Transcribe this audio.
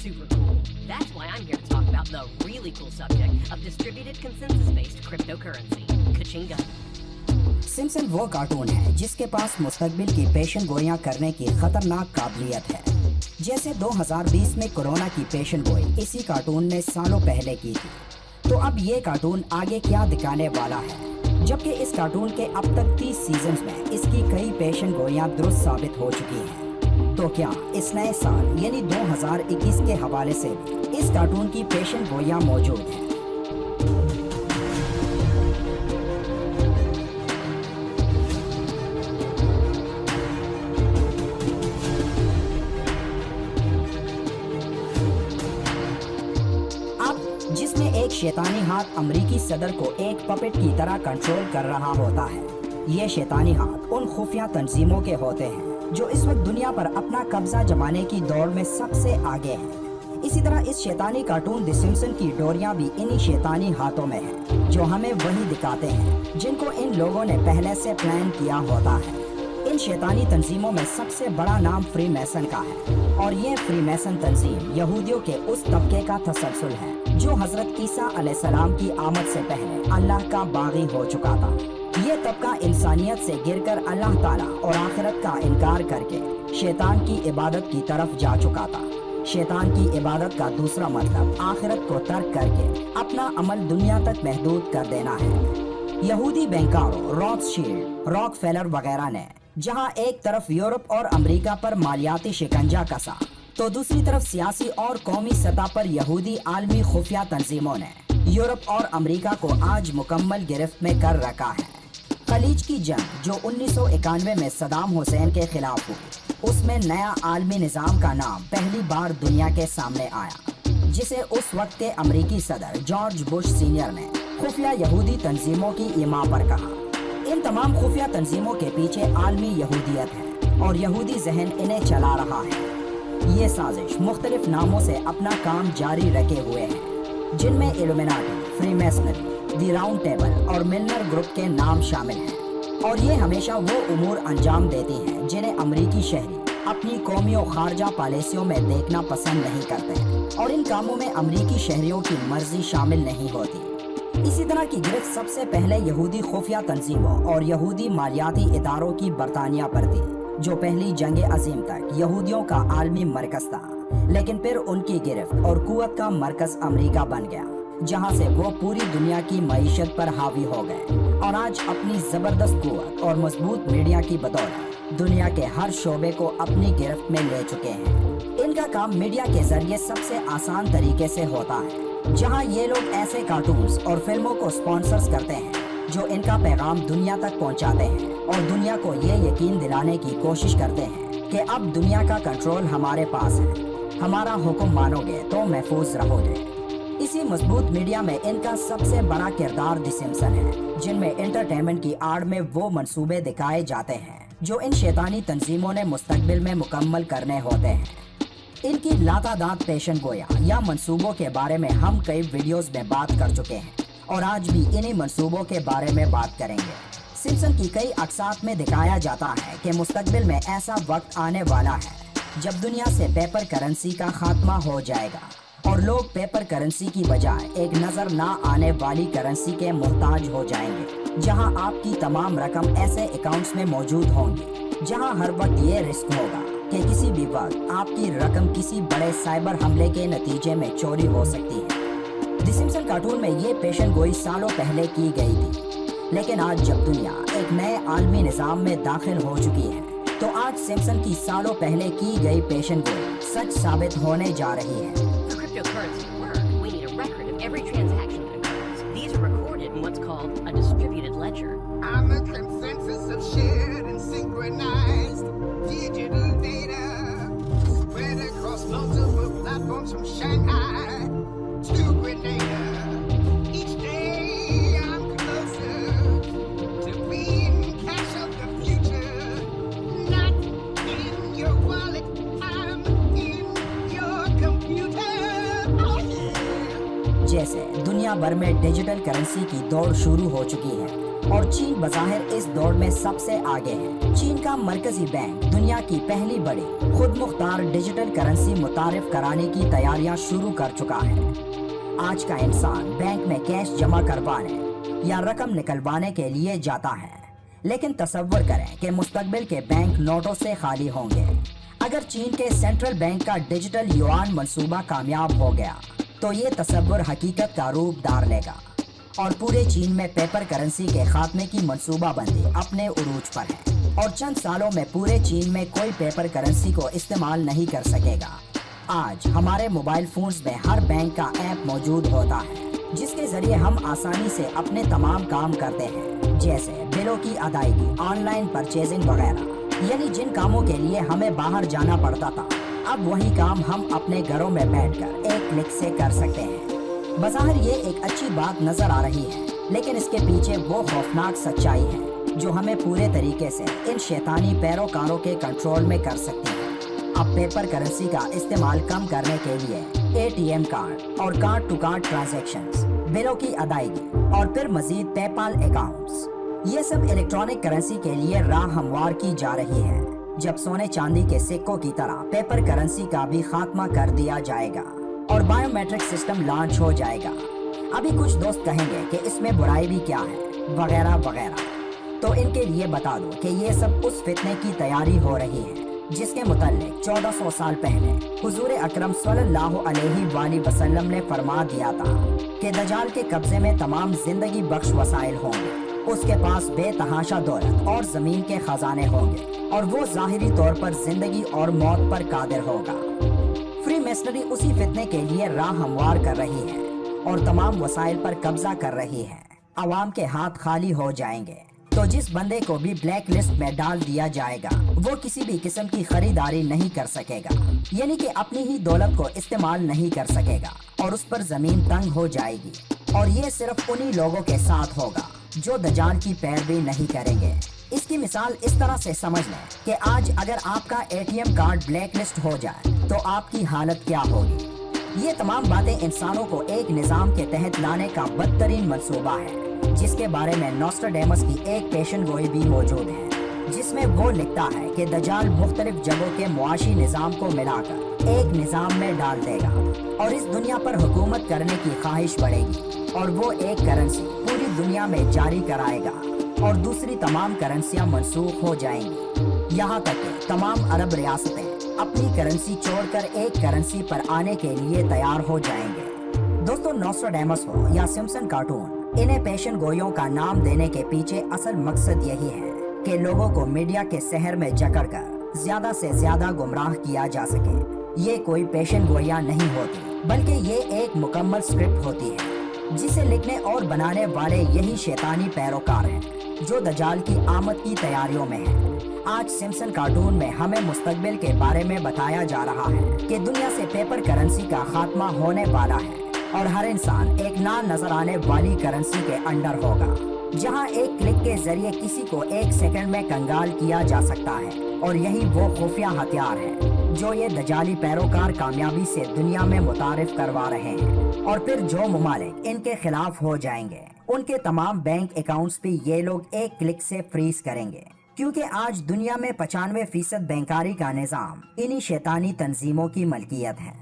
super cool. That's why I'm here to talk about the really cool subject of distributed consensus-based cryptocurrency. Kachinga. Simpson वो cartoon है जिसके पास मुस्तकबिल की पेशन गोइयां करने की खतरनाक काबिलियत है। जैसे 2020 में कोरोना की पेशन गोई इसी कार्टून ने सालों पहले की थी, तो अब ये कार्टून आगे क्या दिखाने वाला है। जबकि इस कार्टून के अब तक 30 सीजन्स में इसकी कई पेशन गोइयां दुरुस्त साबित हो चुकी हैं। तो क्या इस नए साल यानी 2021 के हवाले से भी इस कार्टून की पेशन गोइयां मौजूद हैं? जिसमें एक शैतानी हाथ अमरीकी सदर को एक पपेट की तरह कंट्रोल कर रहा होता है। ये शैतानी हाथ उन खुफिया तंजीमों के होते हैं जो इस वक्त दुनिया पर अपना कब्जा जमाने की दौड़ में सबसे आगे हैं। इसी तरह इस शैतानी कार्टून द सिम्पसन की डोरियां भी इन्हीं शैतानी हाथों में हैं, जो हमें वही दिखाते हैं जिनको इन लोगों ने पहले से प्लान किया होता है। इन शैतानी तंजीमों में सबसे बड़ा नाम फ्री मैसन का है, और ये फ्री मैसन तंजीम यहूदियों के उस तबके का तसलसल है जो हजरत ईसा अलैहिस्सलाम की आमद से पहले अल्लाह का बागी हो चुका था। ये तबका इंसानियत से गिरकर अल्लाह ताला और आखिरत का इनकार करके शैतान की इबादत की तरफ जा चुका था। शैतान की इबादत का दूसरा मतलब आखिरत को तर्क करके अपना अमल दुनिया तक महदूद कर देना है। यहूदी बैंकरों रॉथशील्ड, रॉकफेलर वगैरह ने जहां एक तरफ यूरोप और अमेरिका पर मालियाती शिकंजा कसा, तो दूसरी तरफ सियासी और कौमी सतह पर यहूदी आलमी खुफिया तंजीमों ने यूरोप और अमेरिका को आज मुकम्मल गिरफ्त में कर रखा है। खलीज की जंग जो 1991 में सदाम हुसैन के खिलाफ हुई, उसमें नया आलमी निज़ाम का नाम पहली बार दुनिया के सामने आया, जिसे उस वक्त के अमेरिकी सदर जॉर्ज बुश सीनियर ने खुफिया यहूदी तंजीमों की इमा पर कहा। इन तमाम खुफिया तंजीमों के पीछे आलमी यहूदियत है और यहूदी जहन इन्हें चला रहा है। ये साजिश मुख्तलिफ नामों से अपना काम जारी रखे हुए है, जिनमें इल्यूमिनाटी, फ्रीमेसनरी, दी राउंड टेबल और मिलनर ग्रुप के नाम शामिल हैं। और ये हमेशा वो उमूर अंजाम देती हैं जिन्हें अमरीकी शहरी अपनी कौमी और खारजा पॉलिसियों में देखना पसंद नहीं करते, और इन कामों में अमरीकी शहरियों की मर्जी शामिल नहीं होती। इसी तरह की गिरफ्त सबसे पहले यहूदी खुफिया तंजीमों और यहूदी मालियाती इदारों की बरतानिया पर थी, जो पहली जंग अजीम तक यहूदियों का आलमी मरकज था, लेकिन फिर उनकी गिरफ्त और कुव्वत का मरकज अमेरिका बन गया, जहां से वो पूरी दुनिया की मईशत पर हावी हो गए और आज अपनी जबरदस्त कुव्वत और मजबूत मीडिया की बदौलत दुनिया के हर शोबे को अपनी गिरफ्त में ले चुके हैं। इनका काम मीडिया के जरिए सबसे आसान तरीके से होता है, जहां ये लोग ऐसे कार्टून्स और फिल्मों को स्पॉन्सर्स करते हैं जो इनका पैगाम दुनिया तक पहुंचाते हैं और दुनिया को ये यकीन दिलाने की कोशिश करते हैं कि अब दुनिया का कंट्रोल हमारे पास है, हमारा हुक्म मानोगे तो महफूज रहोगे। इसी मजबूत मीडिया में इनका सबसे बड़ा किरदार द सिम्पसन है, जिनमें एंटरटेनमेंट की आड़ में वो मंसूबे दिखाए जाते हैं जो इन शैतानी तंजीमों ने मुस्तकबिल में मुकम्मल करने होते हैं। इनकी लातादाद पेशन गोया या मंसूबों के बारे में हम कई वीडियोस में बात कर चुके हैं और आज भी इन्हीं मंसूबों के बारे में बात करेंगे। सिम्पसन की कई अक़सात में दिखाया जाता है कि मुस्तकबिल में ऐसा वक्त आने वाला है जब दुनिया से पेपर करेंसी का खात्मा हो जाएगा और लोग पेपर करेंसी की बजाय एक नजर ना आने वाली करेंसी के मोहताज हो जाएंगे, जहां आपकी तमाम रकम ऐसे अकाउंट्स में मौजूद होंगी जहां हर वक्त ये रिस्क होगा कि किसी भी वक्त आपकी रकम किसी बड़े साइबर हमले के नतीजे में चोरी हो सकती है। द सिम्पसन कार्टून में ये पेशन गोई सालों पहले की गई थी, लेकिन आज जब दुनिया एक नए आलमी निज़ाम में दाखिल हो चुकी है, तो आज सिम्पसन की सालों पहले की गई पेशन गोई सच साबित होने जा रही है। I'm a consensus of shared and synchronized digital data spread across multiple platforms from Shanghai to Grenada. Each day I'm closer to being cash of the future. Not in your wallet, I'm in your computer. Oh, yeah. जैसे दुनिया भर में digital currency की दौड़ शुरू हो चुकी है और चीन बज़ाहिर इस दौड़ में सबसे आगे है। चीन का मरकजी बैंक दुनिया की पहली बड़ी खुद मुख्तार डिजिटल करेंसी मुतारिफ कराने की तैयारियां शुरू कर चुका है। आज का इंसान बैंक में कैश जमा करवाने या रकम निकलवाने के लिए जाता है, लेकिन तसव्वुर करें कि मुस्तकबिल के बैंक नोटों से खाली होंगे। अगर चीन के सेंट्रल बैंक का डिजिटल युआन मंसूबा कामयाब हो गया तो ये तसव्वुर हकीकत का रूप धार लेगा और पूरे चीन में पेपर करेंसी के खात्मे की मंसूबाबंदी अपने उरूज पर है और चंद सालों में पूरे चीन में कोई पेपर करेंसी को इस्तेमाल नहीं कर सकेगा। आज हमारे मोबाइल फोन्स में हर बैंक का ऐप मौजूद होता है जिसके जरिए हम आसानी से अपने तमाम काम करते हैं, जैसे बिलों की अदायगी, ऑनलाइन परचेजिंग वगैरह। यानी जिन कामों के लिए हमें बाहर जाना पड़ता था, अब वही काम हम अपने घरों में बैठकर एक क्लिक से कर सकते हैं। बज़ाहिर ये एक अच्छी बात नजर आ रही है, लेकिन इसके पीछे वो खौफनाक सच्चाई है जो हमें पूरे तरीके से इन शैतानी पैरोकारों के कंट्रोल में कर सकती है। अब पेपर करेंसी का इस्तेमाल कम करने के लिए एटीएम कार्ड और कार्ड टू कार्ड ट्रांजैक्शंस, बिलों की अदायगी और फिर मजीद पेपाल अकाउंट्स, ये सब इलेक्ट्रॉनिक करेंसी के लिए राह हमवार की जा रही है। जब सोने चांदी के सिक्कों की तरह पेपर करेंसी का भी खात्मा कर दिया जाएगा और बायोमेट्रिक सिस्टम लॉन्च हो जाएगा। अभी कुछ दोस्त कहेंगे कि इसमें बुराई भी क्या है वगैरह वगैरह, तो इनके लिए बता दो कि ये सब उस फितने की तैयारी हो रही है जिसके मुताल्लिक 1400 साल पहले हुजूर अकरम सल्लल्लाहु अलैहि वसल्लम ने फरमा दिया था कि दजाल के कब्जे में तमाम जिंदगी बख्श वसाइल होंगे। उसके पास बेतहाशा दौलत और जमीन के खजाने होंगे और वो जाहिरी तौर पर जिंदगी और मौत पर कादिर होगा। फ्री मेसनरी उसी फितने के लिए राह हमवार कर रही है और तमाम वसाइल पर कब्जा कर रही है। अवाम के हाथ खाली हो जाएंगे तो जिस बंदे को भी ब्लैक लिस्ट में डाल दिया जाएगा वो किसी भी किस्म की खरीदारी नहीं कर सकेगा, यानी कि अपनी ही दौलत को इस्तेमाल नहीं कर सकेगा और उस पर जमीन तंग हो जाएगी। और ये सिर्फ उन्हीं लोगों के साथ होगा जो दजाल की पैरवी नहीं करेंगे। इसकी मिसाल इस तरह से समझ लें कि आज अगर आपका एटीएम कार्ड ब्लैक लिस्ट हो जाए तो आपकी हालत क्या होगी। ये तमाम बातें इंसानों को एक निजाम के तहत लाने का बदतरीन मंसूबा है जिसके बारे में नोस्ट्राडेमस की एक पेशन गोई भी मौजूद है, जिसमें वो लिखता है कि दजाल मुख्तलिफ जगहों के मुआशी निजाम को मिलाकर एक निजाम में डाल देगा और इस दुनिया पर हुकूमत करने की ख्वाहिश बढ़ेगी और वो एक करेंसी पूरी दुनिया में जारी कराएगा और दूसरी तमाम करेंसियां मनसूख हो जाएंगी। यहाँ तक कि तमाम अरब रियासतें अपनी करेंसी छोड़कर एक करेंसी पर आने के लिए तैयार हो जाएंगे। दोस्तों, नोस्ट्राडेमस हो या सिम्पसन कार्टून, इन्हें पेशन गोइयों का नाम देने के पीछे असल मकसद यही है कि लोगों को मीडिया के शहर में जकड़कर ज्यादा से ज्यादा गुमराह किया जा सके। ये कोई पेशन गोइयां नहीं होती, बल्कि ये एक मुकम्मल स्क्रिप्ट होती है जिसे लिखने और बनाने वाले यही शैतानी पैरोकार हैं जो दजाल की आमद की तैयारियों में है। आज सिम्पसन कार्टून में हमें मुस्तकबिल के बारे में बताया जा रहा है कि दुनिया से पेपर करेंसी का खात्मा होने वाला है और हर इंसान एक ना नजर आने वाली करेंसी के अंडर होगा, जहां एक क्लिक के जरिए किसी को एक सेकंड में कंगाल किया जा सकता है। और यही वो खुफिया हथियार है जो ये दजाली पैरोकार कामयाबी से दुनिया में मुतारिफ करवा रहे हैं। और फिर जो ममालिक इनके खिलाफ हो जाएंगे उनके तमाम बैंक अकाउंट्स भी ये लोग एक क्लिक से फ्रीज करेंगे, क्योंकि आज दुनिया में 95% बैंकारी का निजाम इन्हीं शैतानी तंजीमों की मलकियत है।